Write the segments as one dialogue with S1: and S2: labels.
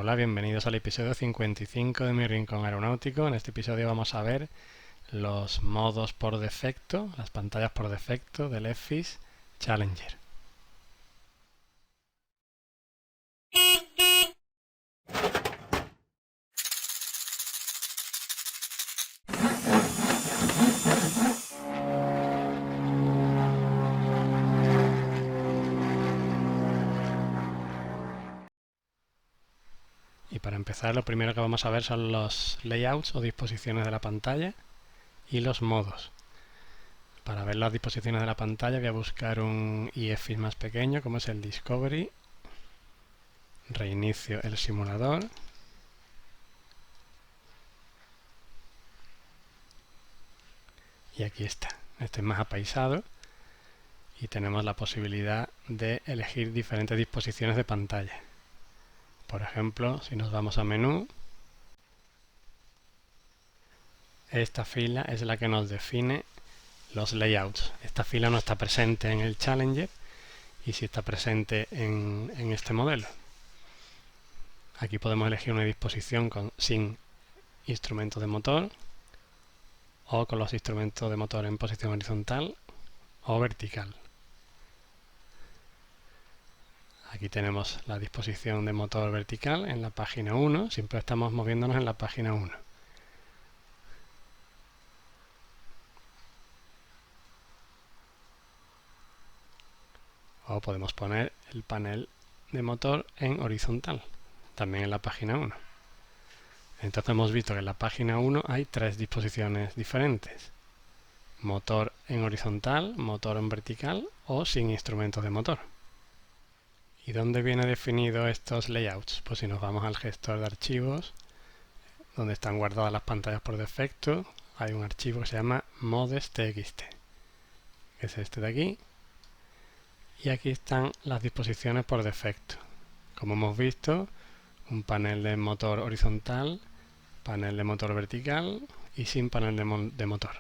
S1: Hola, bienvenidos al episodio 55 de Mi Rincón Aeronáutico. En este episodio vamos a ver los modos por defecto, las pantallas por defecto del EFIS Challenger. Y para empezar, lo primero que vamos a ver son los layouts o disposiciones de la pantalla y los modos. Para ver las disposiciones de la pantalla voy a buscar un EFIS más pequeño, como es el Discovery. Reinicio el simulador. Y aquí está. Este es más apaisado y tenemos la posibilidad de elegir diferentes disposiciones de pantalla. Por ejemplo, si nos vamos a menú, esta fila es la que nos define los layouts. Esta fila no está presente en el Challenger y sí está presente en este modelo. Aquí podemos elegir una disposición sin instrumentos de motor o con los instrumentos de motor en posición horizontal o vertical. Aquí tenemos la disposición de motor vertical en la página 1, siempre estamos moviéndonos en la página 1. O podemos poner el panel de motor en horizontal, también en la página 1. Entonces hemos visto que en la página 1 hay tres disposiciones diferentes. Motor en horizontal, motor en vertical o sin instrumentos de motor. ¿Y dónde viene definido estos layouts? Pues si nos vamos al gestor de archivos, donde están guardadas las pantallas por defecto, hay un archivo que se llama modes.txt, que es este de aquí. Y aquí están las disposiciones por defecto. Como hemos visto, un panel de motor horizontal, panel de motor vertical y sin panel de motor.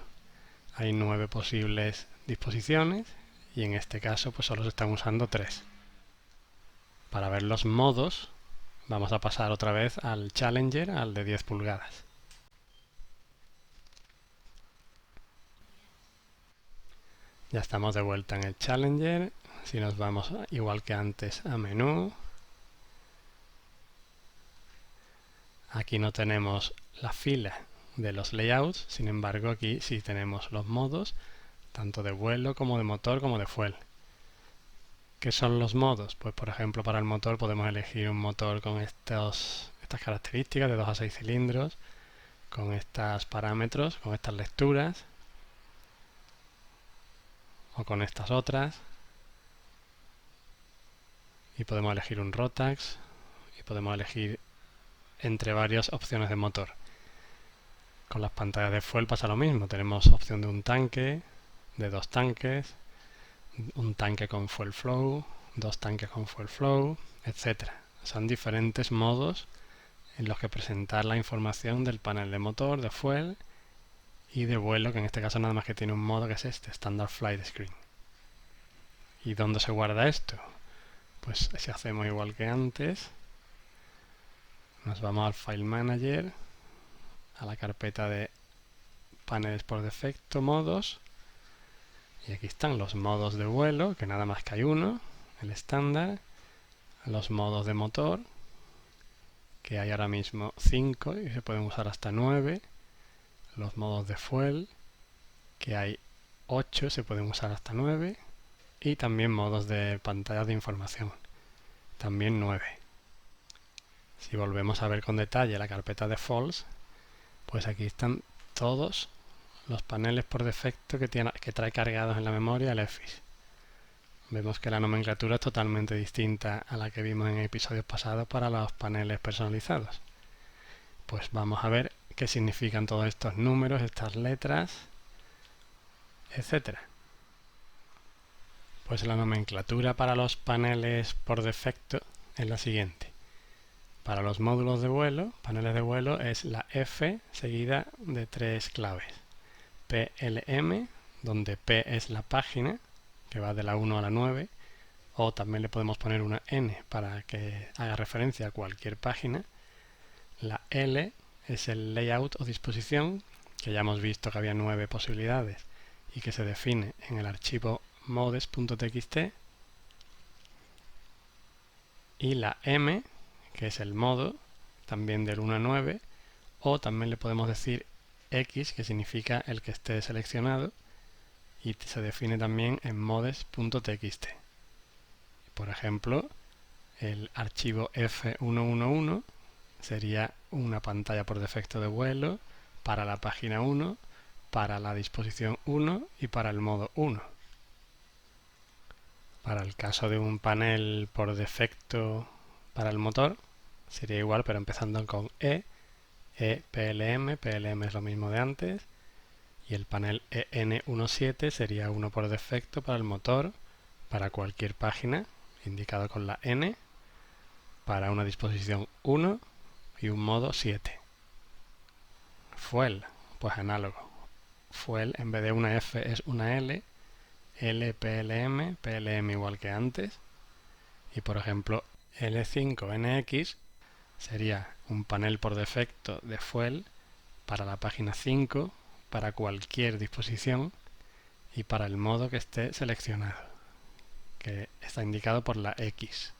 S1: Hay 9 posibles disposiciones y en este caso pues solo se están usando 3. Para ver los modos vamos a pasar otra vez al Challenger, al de 10 pulgadas. Ya estamos de vuelta en el Challenger. Si nos vamos igual que antes a menú, aquí no tenemos la fila de los layouts, sin embargo aquí sí tenemos los modos, tanto de vuelo como de motor como de fuel. ¿Qué son los modos? Pues por ejemplo para el motor podemos elegir un motor con estas características de 2 a 6 cilindros, con estos parámetros, con estas lecturas, o con estas otras. Y podemos elegir un Rotax y podemos elegir entre varias opciones de motor. Con las pantallas de fuel pasa lo mismo, tenemos opción de un tanque, de 2 tanques, un tanque con fuel flow, 2 tanques con fuel flow, etc. Son diferentes modos en los que presentar la información del panel de motor, de fuel y de vuelo, que en este caso nada más que tiene un modo que es este, Standard Flight Screen. ¿Y dónde se guarda esto? Pues si hacemos igual que antes, nos vamos al File Manager, a la carpeta de paneles por defecto, modos, y aquí están los modos de vuelo, que nada más que hay uno, el estándar, los modos de motor, que hay ahora mismo 5 y se pueden usar hasta 9, los modos de fuel, que hay 8, se pueden usar hasta 9, y también modos de pantallas de información, también 9. Si volvemos a ver con detalle la carpeta de Defaults, pues aquí están todos los paneles por defecto que trae cargados en la memoria el EFIS. Vemos que la nomenclatura es totalmente distinta a la que vimos en episodios pasados para los paneles personalizados. Pues vamos a ver qué significan todos estos números, estas letras, etc. Pues la nomenclatura para los paneles por defecto es la siguiente. Para los módulos de vuelo, paneles de vuelo, es la F seguida de 3 claves. PLM, donde P es la página, que va de la 1 a la 9, o también le podemos poner una N para que haga referencia a cualquier página. La L es el layout o disposición, que ya hemos visto que había 9 posibilidades y que se define en el archivo modes.txt. Y la M, que es el modo, también del 1 a 9, o también le podemos decir X, que significa el que esté seleccionado, y se define también en modes.txt. Por ejemplo, el archivo F111 sería una pantalla por defecto de vuelo para la página 1, para la disposición 1 y para el modo 1. Para el caso de un panel por defecto para el motor, sería igual, pero empezando con PLM, PLM es lo mismo de antes, y el panel EN17 sería uno por defecto para el motor, para cualquier página, indicado con la N, para una disposición 1 y un modo 7. Fuel, pues análogo. Fuel en vez de una F es una L, LPLM, PLM igual que antes, y por ejemplo L5NX sería un panel por defecto de Fuel para la página 5, para cualquier disposición y para el modo que esté seleccionado, que está indicado por la X.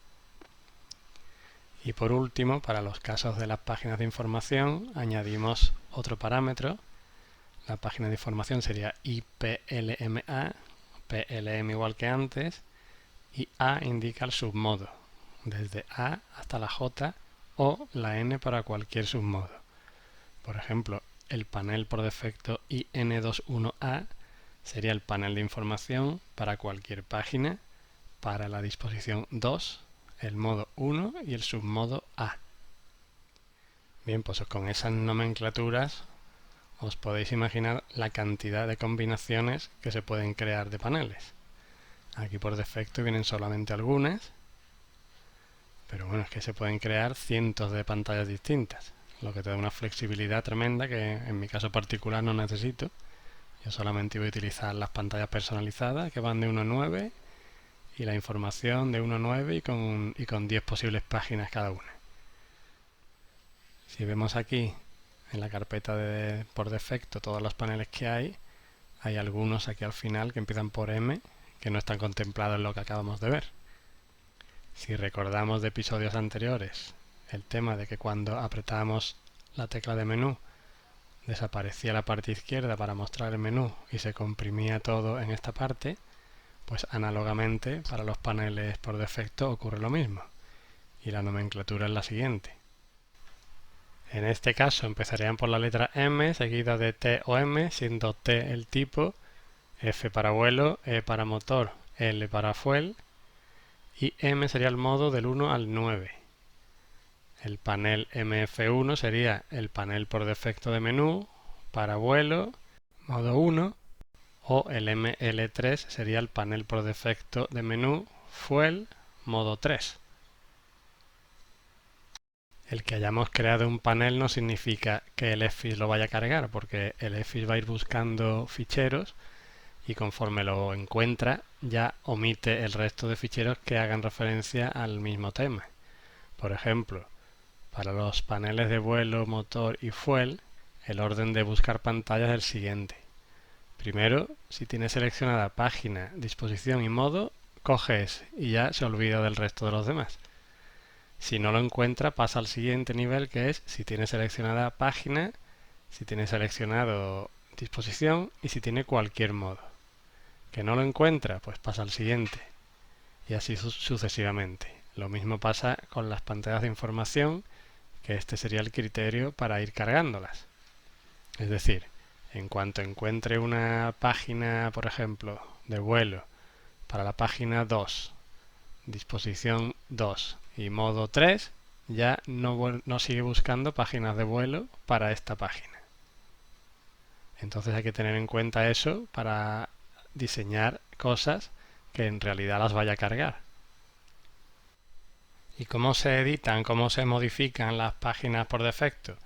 S1: Y por último, para los casos de las páginas de información, añadimos otro parámetro. La página de información sería IPLMA, PLM igual que antes, y A indica el submodo, desde A hasta la J o la N para cualquier submodo. Por ejemplo, el panel por defecto IN21A sería el panel de información para cualquier página, para la disposición 2, el modo 1 y el submodo A. Bien, pues con esas nomenclaturas os podéis imaginar la cantidad de combinaciones que se pueden crear de paneles. Aquí por defecto vienen solamente algunas, pero bueno, es que se pueden crear cientos de pantallas distintas, lo que te da una flexibilidad tremenda que en mi caso particular no necesito. Yo solamente voy a utilizar las pantallas personalizadas que van de 1 a 9 y la información de 1 a 9 y con 10 posibles páginas cada una. Si vemos aquí en la carpeta por defecto todos los paneles que hay algunos aquí al final que empiezan por M que no están contemplados en lo que acabamos de ver. Si recordamos de episodios anteriores el tema de que cuando apretábamos la tecla de menú desaparecía la parte izquierda para mostrar el menú y se comprimía todo en esta parte, pues análogamente para los paneles por defecto ocurre lo mismo, y la nomenclatura es la siguiente. En este caso empezarían por la letra M seguida de T o M, siendo T el tipo, F para vuelo, E para motor, L para fuel, y M sería el modo del 1 al 9. El panel MF1 sería el panel por defecto de menú, para vuelo, modo 1, o el ML3 sería el panel por defecto de menú, fuel, modo 3. El que hayamos creado un panel no significa que el EFIS lo vaya a cargar, porque el EFIS va a ir buscando ficheros y conforme lo encuentra ya omite el resto de ficheros que hagan referencia al mismo tema. Por ejemplo, para los paneles de vuelo, motor y fuel, el orden de buscar pantalla es el siguiente. Primero, si tiene seleccionada página, disposición y modo, coge ese y ya se olvida del resto de los demás. Si no lo encuentra, pasa al siguiente nivel, que es si tiene seleccionada página, si tiene seleccionado disposición y si tiene cualquier modo. Que no lo encuentra, pues pasa al siguiente. Y así sucesivamente. Lo mismo pasa con las pantallas de información, que este sería el criterio para ir cargándolas. Es decir, en cuanto encuentre una página, por ejemplo, de vuelo para la página 2, disposición 2 y modo 3, ya no sigue buscando páginas de vuelo para esta página. Entonces hay que tener en cuenta eso para diseñar cosas que en realidad las vaya a cargar. ¿Y cómo se editan, cómo se modifican las páginas por defecto?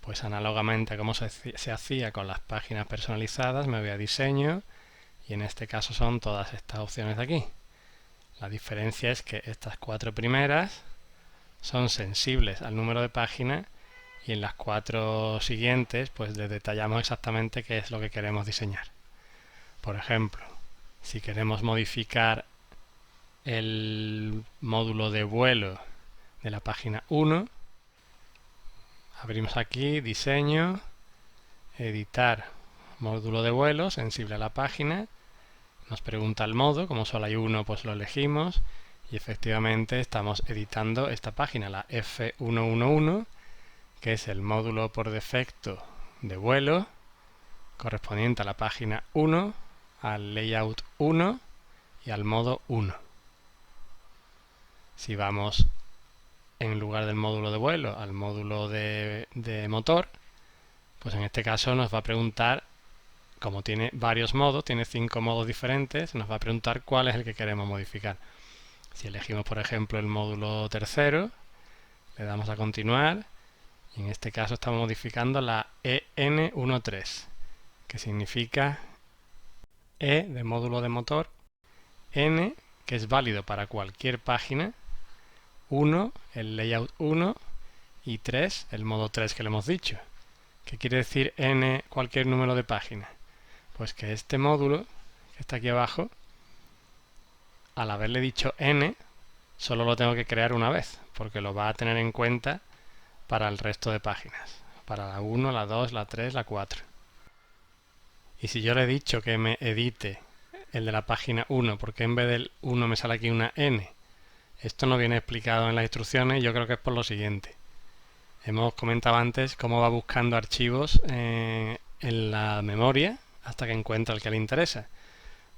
S1: Pues análogamente a como se hacía con las páginas personalizadas, me voy a diseño y en este caso son todas estas opciones de aquí. La diferencia es que estas 4 primeras son sensibles al número de páginas y en las 4 siguientes pues les detallamos exactamente qué es lo que queremos diseñar. Por ejemplo, si queremos modificar el módulo de vuelo de la página 1, abrimos aquí, diseño, editar módulo de vuelo, sensible a la página, nos pregunta el modo, como solo hay uno pues lo elegimos y efectivamente estamos editando esta página, la F111, que es el módulo por defecto de vuelo correspondiente a la página 1, al layout 1 y al modo 1. Si vamos en lugar del módulo de vuelo al módulo de motor, pues en este caso nos va a preguntar, como tiene varios modos, tiene 5 modos diferentes, nos va a preguntar cuál es el que queremos modificar. Si elegimos por ejemplo el módulo tercero, le damos a continuar y en este caso estamos modificando la EN13, que significa E de módulo de motor, N que es válido para cualquier página, 1 el layout 1 y 3 el modo 3 que le hemos dicho. ¿Qué quiere decir N cualquier número de páginas? Pues que este módulo que está aquí abajo, al haberle dicho N, solo lo tengo que crear una vez, porque lo va a tener en cuenta para el resto de páginas, para la 1, la 2, la 3, la 4. Y si yo le he dicho que me edite el de la página 1, porque en vez del 1 me sale aquí una N? Esto no viene explicado en las instrucciones y yo creo que es por lo siguiente. Hemos comentado antes cómo va buscando archivos en la memoria hasta que encuentra el que le interesa.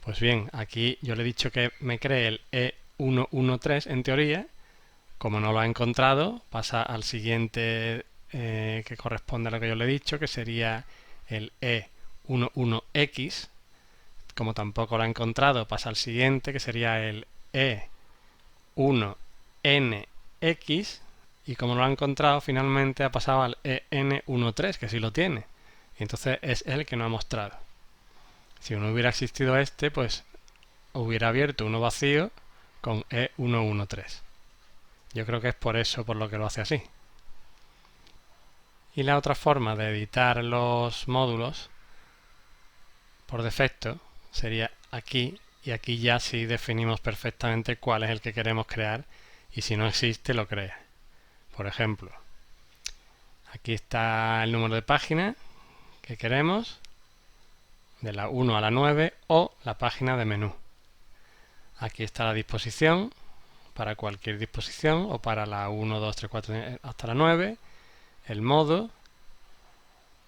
S1: Pues bien, aquí yo le he dicho que me cree el E113 en teoría. Como no lo ha encontrado, pasa al siguiente que corresponde a lo que yo le he dicho, que sería el E11X. Como tampoco lo ha encontrado, pasa al siguiente, que sería el E1NX. Y como lo ha encontrado, finalmente ha pasado al EN13, que sí lo tiene. Y entonces es el que no ha mostrado. Si no hubiera existido este, pues hubiera abierto uno vacío con E113. Yo creo que es por eso por lo que lo hace así. Y la otra forma de editar los módulos por defecto sería aquí, y aquí ya sí definimos perfectamente cuál es el que queremos crear y si no existe lo crea. Por ejemplo, aquí está el número de página que queremos, de la 1 a la 9 o la página de menú. Aquí está la disposición, para cualquier disposición o para la 1, 2, 3, 4 hasta la 9. El modo,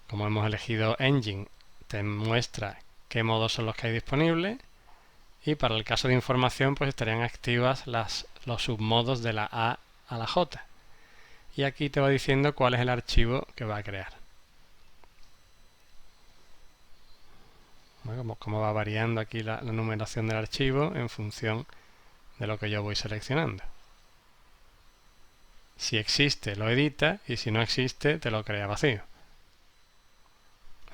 S1: como hemos elegido Engine, te muestra qué modos son los que hay disponibles. Y para el caso de información, pues estarían activas los submodos de la A a la J. Y aquí te va diciendo cuál es el archivo que va a crear. Bueno, como va variando aquí la numeración del archivo en función de lo que yo voy seleccionando. Si existe, lo edita y si no existe, te lo crea vacío.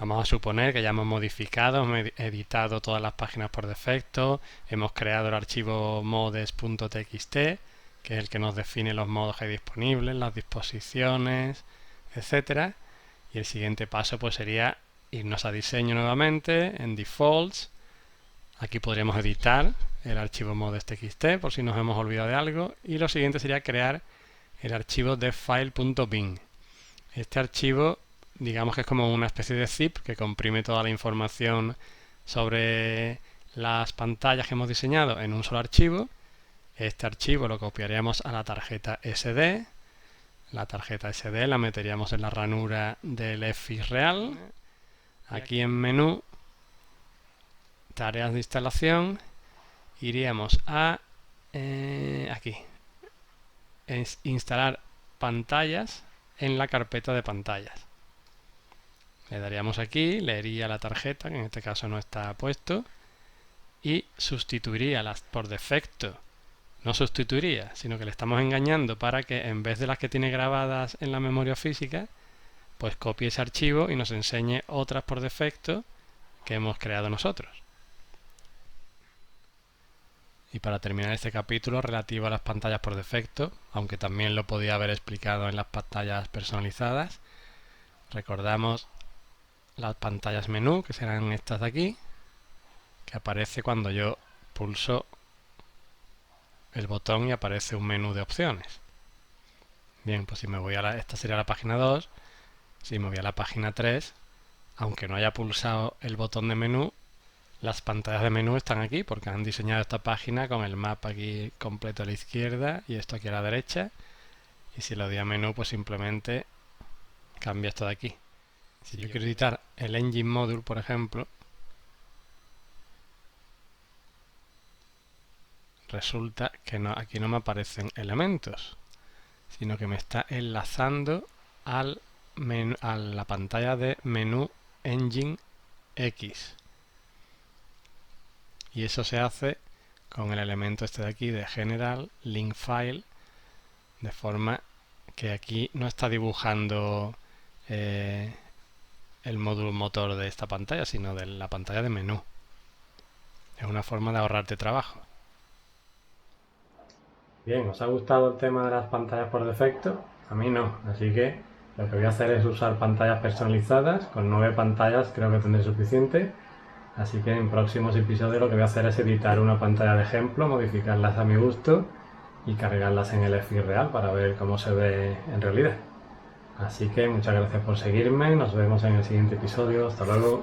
S1: Vamos a suponer que ya hemos modificado, hemos editado todas las páginas por defecto, hemos creado el archivo modes.txt, que es el que nos define los modos que hay disponibles, las disposiciones, etc. Y el siguiente paso pues sería irnos a diseño nuevamente, en defaults. Aquí podríamos editar el archivo modes.txt por si nos hemos olvidado de algo. Y lo siguiente sería crear el archivo defile.bin. Este archivo, digamos que es como una especie de zip que comprime toda la información sobre las pantallas que hemos diseñado en un solo archivo. Este archivo lo copiaríamos a la tarjeta SD. La tarjeta SD la meteríamos en la ranura del EFIX real. Aquí en menú, tareas de instalación, iríamos a aquí, es instalar pantallas en la carpeta de pantallas. Le daríamos aquí, leería la tarjeta, que en este caso no está puesto, y sustituiría las por defecto. No sustituiría, sino que le estamos engañando para que en vez de las que tiene grabadas en la memoria física, pues copie ese archivo y nos enseñe otras por defecto que hemos creado nosotros. Y para terminar este capítulo relativo a las pantallas por defecto, aunque también lo podía haber explicado en las pantallas personalizadas, recordamos las pantallas menú, que serán estas de aquí, que aparece cuando yo pulso el botón y aparece un menú de opciones. Bien, pues si me voy a esta sería la página 2, si me voy a la página 3, aunque no haya pulsado el botón de menú, las pantallas de menú están aquí porque han diseñado esta página con el mapa aquí completo a la izquierda y esto aquí a la derecha. Y si le doy a menú, pues simplemente cambia esto de aquí. Si yo quiero editar el Engine Module, por ejemplo, resulta que aquí no me aparecen elementos, sino que me está enlazando a la pantalla de menú Engine X. Y eso se hace con el elemento este de aquí de General Link File, de forma que aquí no está dibujando el módulo motor de esta pantalla, sino de la pantalla de menú. Es una forma de ahorrarte trabajo. Bien, ¿os ha gustado el tema de las pantallas por defecto? A mí no, así que lo que voy a hacer es usar pantallas personalizadas. Con 9 pantallas creo que tendré suficiente. Así que en próximos episodios lo que voy a hacer es editar una pantalla de ejemplo, modificarlas a mi gusto y cargarlas en el FI real para ver cómo se ve en realidad. Así que muchas gracias por seguirme, nos vemos en el siguiente episodio, hasta luego.